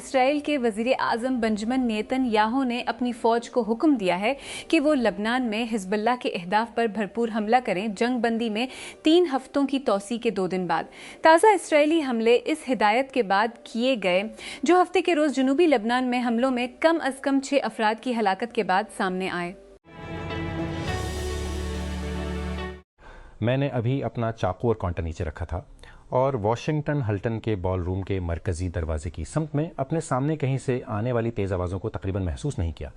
اسرائیل کے وزیر اعظم Benjamin Nitin Yahoo نے اپنی فوج کو حکم دیا ہے کہ وہ لبنان میں حزب اللہ کے اہداف پر بھرپور حملہ کریں، جنگ بندی میں 3 ہفتوں کی توسیع کے 2 دن بعد۔ تازہ اسرائیلی حملے اس ہدایت کے بعد کیے گئے جو ہفتے کے روز جنوبی لبنان میں حملوں میں کم از کم 6 افراد کی ہلاکت کے بعد سامنے آئے۔ میں نے ابھی اپنا چاقو اور کانٹا نیچے رکھا تھا اور واشنگٹن ہلٹن کے بال روم کے مرکزی دروازے کی سمت میں اپنے سامنے کہیں سے آنے والی تیز آوازوں کو تقریباً محسوس نہیں کیا۔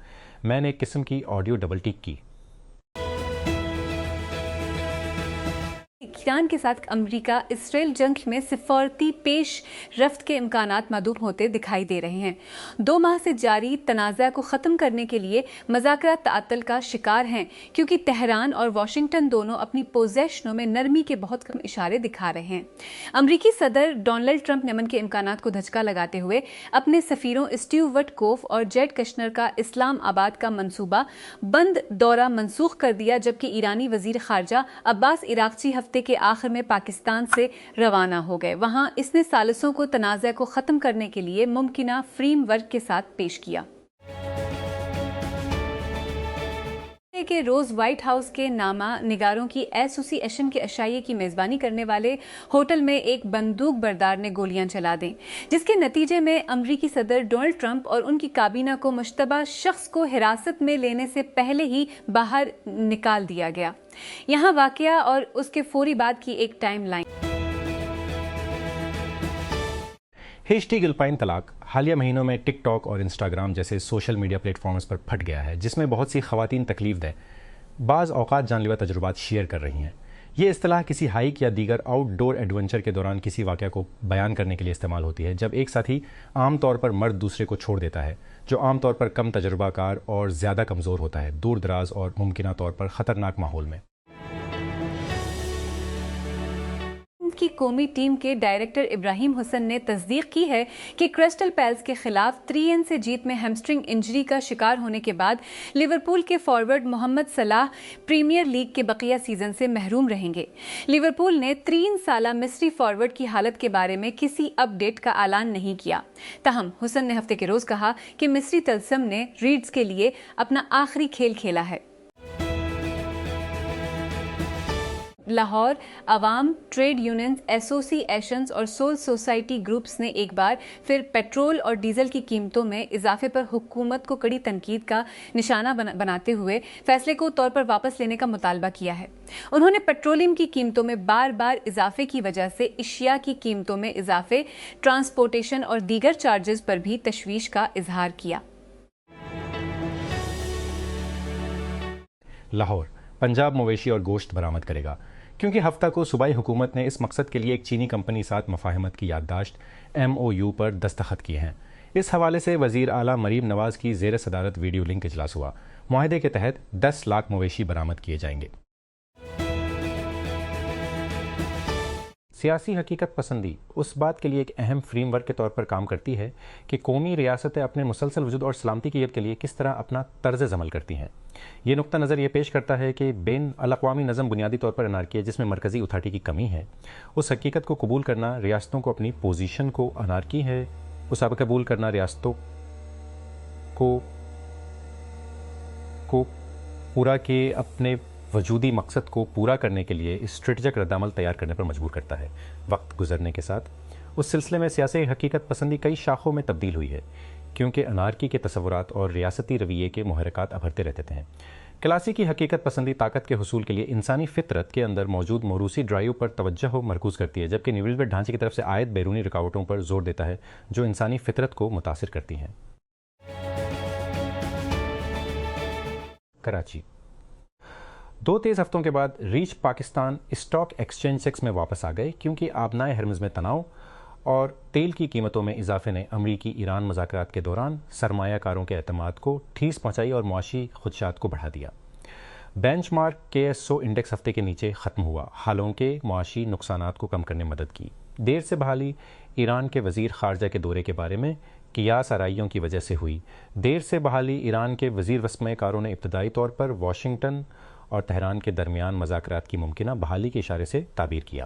میں نے ایک قسم کی آڈیو ڈبل ٹیک کی۔ ایران کے ساتھ امریکہ اسرائیل جنگ میں سفارتی پیش رفت کے امکانات معدوم ہوتے دکھائی دے رہے ہیں۔ 2 ماہ سے جاری تنازع کو ختم کرنے کے لیے مذاکرات تعطل کا شکار ہیں کیونکہ تہران اور واشنگٹن دونوں اپنی پوزیشنوں میں نرمی کے بہت کم اشارے دکھا رہے ہیں۔ امریکی صدر ڈونلڈ ٹرمپ نے امن کے امکانات کو دھچکا لگاتے ہوئے اپنے سفیروں اسٹیو وٹکوف اور جیڈ کشنر کا اسلام آباد کا منصوبہ بند دورہ منسوخ کر دیا، جبکہ ایرانی وزیر خارجہ عباس عراقچی ہفتے کے آخر میں پاکستان سے روانہ ہو گئے۔ وہاں اس نے ثالثوں کو تنازع کو ختم کرنے کے لیے ممکنہ فریم ورک کے ساتھ پیش کیا۔ کہ روز وائٹ ہاؤس کے نامہ نگاروں کی ایسوسی ایشن کے عشائیے کی میزبانی کرنے والے ہوٹل میں ایک بندوق بردار نے گولیاں چلا دیں، جس کے نتیجے میں امریکی صدر ڈونلڈ ٹرمپ اور ان کی کابینہ کو مشتبہ شخص کو حراست میں لینے سے پہلے ہی باہر نکال دیا گیا۔ یہاں واقعہ اور اس کے فوری بعد کی ایک ٹائم لائن۔ ہیشٹیگ الپائن طلاق حالیہ مہینوں میں ٹک ٹاک اور انسٹاگرام جیسے سوشل میڈیا پلیٹ فارمز پر پھٹ گیا ہے، جس میں بہت سی خواتین تکلیف دہ بعض اوقات جان لیوا تجربات شیئر کر رہی ہیں۔ یہ اصطلاح کسی ہائیک یا دیگر آؤٹ ڈور ایڈونچر کے دوران کسی واقعہ کو بیان کرنے کے لیے استعمال ہوتی ہے، جب ایک ساتھی عام طور پر مرد دوسرے کو چھوڑ دیتا ہے جو عام طور پر کم تجربہ کار اور زیادہ کمزور ہوتا ہے، دور دراز اور ممکنہ طور پر خطرناک ماحول میں۔ کی قومی ٹیم کے ڈائریکٹر ابراہیم حسن نے تصدیق کی ہے کہ کرسٹل پیلس کے خلاف 3-1 سے جیت میں ہیمسٹرنگ انجری کا شکار ہونے کے بعد لیورپول کے فارورڈ محمد صلاح پریمیئر لیگ کے بقیہ سیزن سے محروم رہیں گے۔ لیورپول نے 3 سالہ مصری فارورڈ کی حالت کے بارے میں کسی اپ ڈیٹ کا اعلان نہیں کیا۔ تاہم حسن نے ہفتے کے روز کہا کہ مصری طلسم نے ریڈز کے لیے اپنا آخری کھیل کھیلا ہے۔ لاہور عوام ٹریڈ یونینز ایسوسی ایشنز اور سول سوسائٹی گروپس نے ایک بار پھر پیٹرول اور ڈیزل کی قیمتوں میں اضافے پر حکومت کو کڑی تنقید کا نشانہ بناتے ہوئے فیصلے کو طور پر واپس لینے کا مطالبہ کیا ہے۔ انہوں نے پیٹرولیم کی قیمتوں میں بار بار اضافے کی وجہ سے اشیاء کی قیمتوں میں اضافے، ٹرانسپورٹیشن اور دیگر چارجز پر بھی تشویش کا اظہار کیا۔ لاہور پنجاب مویشی اور گوشت برآمد کرے گا کیونکہ ہفتہ کو صوبائی حکومت نے اس مقصد کے لیے ایک چینی کمپنی ساتھ مفاہمت کی یادداشت MOU پر دستخط کیے ہیں۔ اس حوالے سے وزیر اعلیٰ مریم نواز کی زیر صدارت ویڈیو لنک اجلاس ہوا۔ معاہدے کے تحت 10 لاکھ مویشی برآمد کیے جائیں گے۔ سیاسی حقیقت پسندی اس بات کے لیے ایک اہم فریم ورک کے طور پر کام کرتی ہے کہ قومی ریاستیں اپنے مسلسل وجود اور سلامتی کی کے لیے کس طرح اپنا طرز عمل کرتی ہیں۔ یہ نقطہ نظر یہ پیش کرتا ہے کہ بین الاقوامی نظم بنیادی طور پر انارکی ہے، جس میں مرکزی اتھارٹی کی کمی ہے۔ اس حقیقت کو قبول کرنا ریاستوں کو اپنی پوزیشن کو انارکی ہے، اس اب قبول کرنا ریاستوں کو پورا کے اپنے وجودی مقصد کو پورا کرنے کے لیے اسٹریٹجک ردعمل تیار کرنے پر مجبور کرتا ہے۔ وقت گزرنے کے ساتھ اس سلسلے میں سیاسی حقیقت پسندی کئی شاخوں میں تبدیل ہوئی ہے، کیونکہ انارکی کے تصورات اور ریاستی رویے کے محرکات ابھرتے رہتے ہیں۔ کلاسیکی حقیقت پسندی طاقت کے حصول کے لیے انسانی فطرت کے اندر موجود موروثی ڈرائیو پر توجہ مرکوز کرتی ہے، جبکہ نیولویٹ ڈھانچے کی طرف سے عائد بیرونی رکاوٹوں پر زور دیتا ہے جو انسانی فطرت کو متاثر کرتی ہیں۔ کراچی 2 تیز ہفتوں کے بعد ریچ پاکستان اسٹاک ایکسچینج 6 میں واپس آ گئے، کیونکہ آبنائے ہرمز میں تناؤ اور تیل کی قیمتوں میں اضافے نے امریکی ایران مذاکرات کے دوران سرمایہ کاروں کے اعتماد کو ٹھیس پہنچائی اور معاشی خدشات کو بڑھا دیا۔ بینچ مارک KSO انڈیکس ہفتے کے نیچے ختم ہوا، حالانکہ معاشی نقصانات کو کم کرنے میں مدد کی۔ دیر سے بحالی ایران کے وزیر خارجہ کے دورے کے بارے میں قیاس آرائیوں کی وجہ سے ہوئی۔ دیر سے بحالی ایران کے وزیر وسمہ کاروں نے ابتدائی طور پر واشنگٹن اور تہران کے درمیان مذاکرات کی ممکنہ بحالی کے اشارے سے تعبیر کیا۔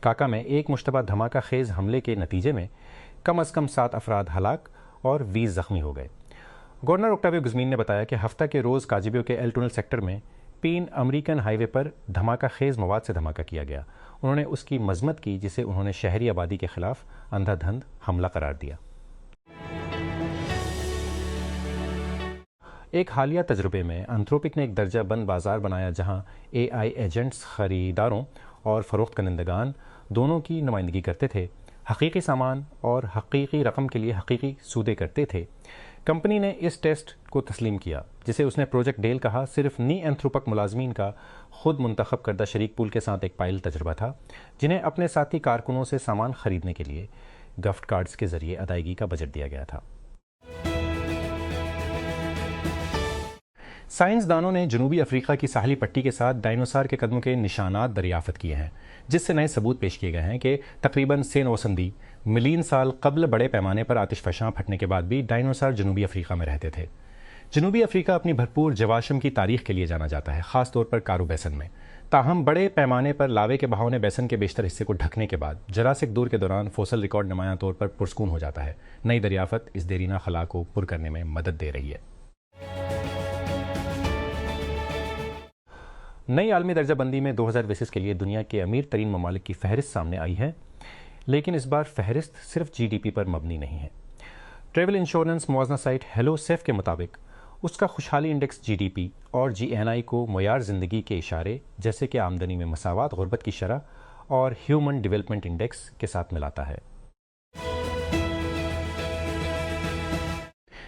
کاکا میں ایک مشتبہ دھماکہ خیز حملے کے نتیجے میں کم از کم 7 افراد ہلاک اور 20 زخمی ہو گئے۔ گورنر اوکٹاویو گزمین نے بتایا کہ ہفتہ کے روز کاجیبیو کے ایل ٹونل سیکٹر میں پین امریکن ہائی وے پر دھماکہ خیز مواد سے دھماکہ کیا گیا۔ انہوں نے اس کی مذمت کی جسے انہوں نے شہری آبادی کے خلاف اندھا دھند حملہ قرار دیا۔ ایک حالیہ تجربے میں انتھروپک نے ایک درجہ بند بازار بنایا جہاں اے آئی ایجنٹس خریداروں اور فروخت کنندگان دونوں کی نمائندگی کرتے تھے، حقیقی سامان اور حقیقی رقم کے لیے حقیقی سودے کرتے تھے۔ کمپنی نے اس ٹیسٹ کو تسلیم کیا جسے اس نے پروجیکٹ ڈیل کہا، صرف نی اینتھروپک ملازمین کا خود منتخب کردہ شریک پول کے ساتھ ایک پائلٹ تجربہ تھا جنہیں اپنے ساتھی کارکنوں سے سامان خریدنے کے لیے گفٹ کارڈز کے ذریعے ادائیگی کا بجٹ دیا گیا تھا۔ سائنسدانوں نے جنوبی افریقہ کی ساحلی پٹی کے ساتھ ڈائنوسار کے قدموں کے نشانات دریافت کیے ہیں، جس سے نئے ثبوت پیش کیے گئے ہیں کہ تقریباً 3 نوسندی ملین سال قبل بڑے پیمانے پر آتش فشاں پھٹنے کے بعد بھی ڈائنوسار جنوبی افریقہ میں رہتے تھے۔ جنوبی افریقہ اپنی بھرپور جواشم کی تاریخ کے لیے جانا جاتا ہے، خاص طور پر کارو بیسن میں۔ تاہم بڑے پیمانے پر لاوے کے بہاؤ نے بیسن کے بیشتر حصے کو ڈھکنے کے بعد جراسک دور کے دوران فوسل ریکارڈ نمایاں طور پر پرسکون ہو جاتا ہے۔ نئی دریافت اس دیرینہ خلا کو پر کرنے میں مدد دے رہی ہے۔ نئی عالمی درجہ بندی میں 2020 کے لیے دنیا کے امیر ترین ممالک کی فہرست سامنے آئی ہے، لیکن اس بار فہرست صرف جی ڈی پی پر مبنی نہیں ہے۔ ٹریول انشورنس موازنہ سائٹ ہیلو سیف کے مطابق اس کا خوشحالی انڈیکس جی ڈی پی اور جی این آئی کو معیار زندگی کے اشارے جیسے کہ آمدنی میں مساوات، غربت کی شرح اور ہیومن ڈیولپمنٹ انڈیکس کے ساتھ ملاتا ہے۔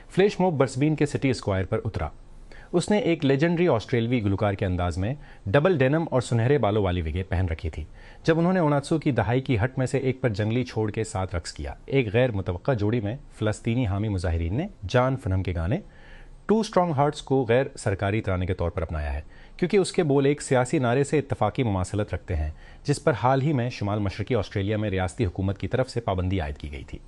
فلیش موب برسبین کے سٹی اسکوائر پر اترا۔ اس نے ایک لیجنڈری آسٹریلوی گلوکار کے انداز میں ڈبل ڈینم اور سنہرے بالوں والی وگیں پہن رکھی تھی جب انہوں نے 1900 کی دہائی کی ہٹ میں سے ایک پر جنگلی چھوڑ کے ساتھ رقص کیا۔ ایک غیر متوقع جوڑی میں فلسطینی حامی مظاہرین نے جان فنہم کے گانے ٹو اسٹرانگ ہارٹس کو غیر سرکاری ترانے کے طور پر اپنایا ہے، کیونکہ اس کے بول ایک سیاسی نعرے سے اتفاقی مماثلت رکھتے ہیں جس پر حال ہی میں شمال مشرقی آسٹریلیا میں ریاستی حکومت کی طرف سے پابندی عائد کی گئی تھی۔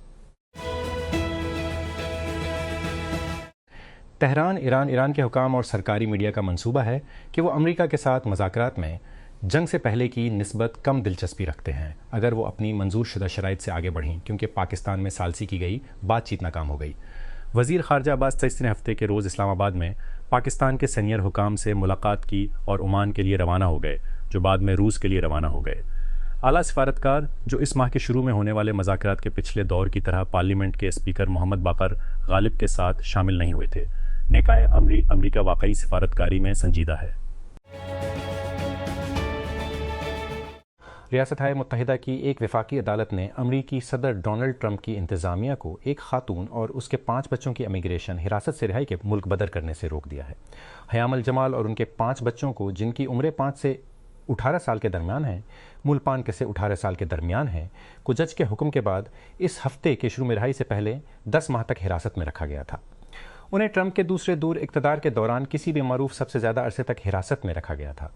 تہران ایران کے حکام اور سرکاری میڈیا کا منصوبہ ہے کہ وہ امریکہ کے ساتھ مذاکرات میں جنگ سے پہلے کی نسبت کم دلچسپی رکھتے ہیں اگر وہ اپنی منظور شدہ شرائط سے آگے بڑھیں، کیونکہ پاکستان میں ثالثی کی گئی بات چیت ناکام ہو گئی۔ وزیر خارجہ عباس تیسرے ہفتے کے روز اسلام آباد میں پاکستان کے سینئر حکام سے ملاقات کی اور عمان کے لیے روانہ ہو گئے، جو بعد میں روس کے لیے روانہ ہو گئے۔ اعلیٰ سفارتکار جو اس ماہ کے شروع میں ہونے والے مذاکرات کے پچھلے دور کی طرح پارلیمنٹ کے اسپیکر محمد باقر غالب کے ساتھ شامل نہیں ہوئے تھے، نے کہا امریکہ واقعی سفارتکاری میں سنجیدہ ہے۔ ریاستہائے متحدہ کی ایک وفاقی عدالت نے امریکی صدر ڈونلڈ ٹرمپ کی انتظامیہ کو ایک خاتون اور اس کے 5 بچوں کی امیگریشن حراست سے رہائی کے ملک بدر کرنے سے روک دیا ہے۔ حیام الجمال اور ان کے 5 بچوں کو، جن کی عمریں 5 سے 18 سال کے درمیان ہیں، ملپان کے سے 18 سال کے درمیان ہیں، کو جج کے حکم کے بعد اس ہفتے کے شروع میں رہائی سے پہلے 10 ماہ تک حراست میں رکھا گیا تھا۔ انہیں ٹرمپ کے دوسرے دور اقتدار کے دوران کسی بھی معروف سب سے زیادہ عرصے تک حراست میں رکھا گیا تھا۔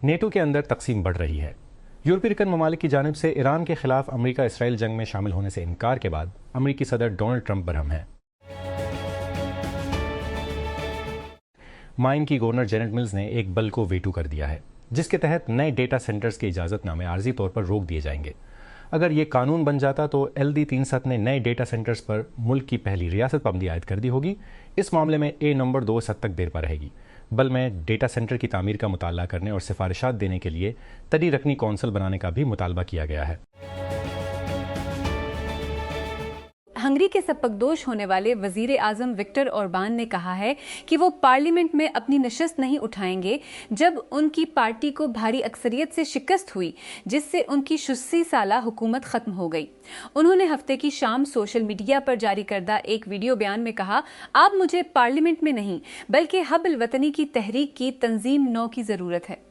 نیٹو کے اندر تقسیم بڑھ رہی ہے۔ یورپی رکن ممالک کی جانب سے ایران کے خلاف امریکہ اسرائیل جنگ میں شامل ہونے سے انکار کے بعد امریکی صدر ڈونلڈ ٹرمپ برہم ہیں۔ مائن کی گورنر جینٹ ملز نے ایک بل کو ویٹو کر دیا ہے جس کے تحت نئے ڈیٹا سینٹرز کے اجازت نامے عارضی طور پر روک دیے جائیں گے۔ اگر یہ قانون بن جاتا تو LD 307 نے نئے ڈیٹا سینٹرز پر ملک کی پہلی ریاست پابندی عائد کر دی ہوگی۔ اس معاملے میں A نمبر 2 حد تک دیر پا رہے گی۔ بل میں ڈیٹا سینٹر کی تعمیر کا مطالعہ کرنے اور سفارشات دینے کے لیے تری رکنی کونسل بنانے کا بھی مطالبہ کیا گیا ہے۔ ہنگری کے سبکدوش ہونے والے وزیر اعظم وکٹر اوربان نے کہا ہے کہ وہ پارلیمنٹ میں اپنی نشست نہیں اٹھائیں گے جب ان کی پارٹی کو بھاری اکثریت سے شکست ہوئی، جس سے ان کی 86 سالہ حکومت ختم ہو گئی۔ انہوں نے ہفتے کی شام سوشل میڈیا پر جاری کردہ ایک ویڈیو بیان میں کہا، اب مجھے پارلیمنٹ میں نہیں بلکہ حب الوطنی کی تحریک کی تنظیم 9 کی ضرورت ہے۔